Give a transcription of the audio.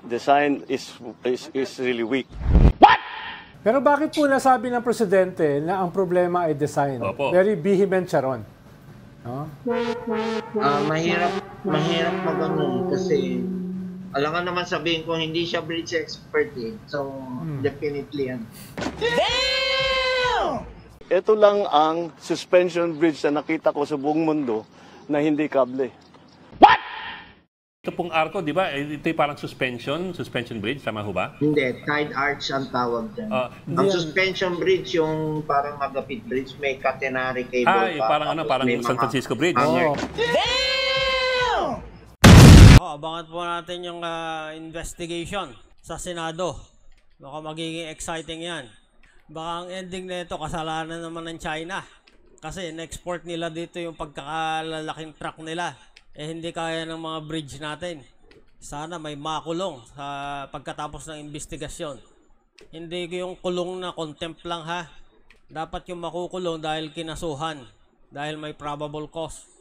design is really weak. Pero bakit po nasabi ng presidente na ang problema ay design? Opo. Very vehement siya ron. No? Mahirap mag-ano kasi alam nga naman sabihin ko hindi siya bridge expert eh. So definitely yan. Ito lang ang suspension bridge na nakita ko sa buong mundo na hindi kable. Ito pong arko, di ba? Ito yung parang suspension bridge, tama ho ba? Hindi, tide arch ang tawag dyan. Ang suspension bridge yung parang magapit bridge, may catenary cable pa. Parang parang San Francisco Bridge. Abangan po natin yung investigation sa Senado. Baka magiging exciting yan. Baka ang ending nito kasalanan naman ng China. Kasi in-export nila dito yung pagkakalalaking truck nila. Hindi kaya ng mga bridge natin. Sana may makulong sa pagkatapos ng investigasyon. Hindi yung kulong na contempt lang ha. Dapat yung makukulong dahil kinasuhan. Dahil may probable cause.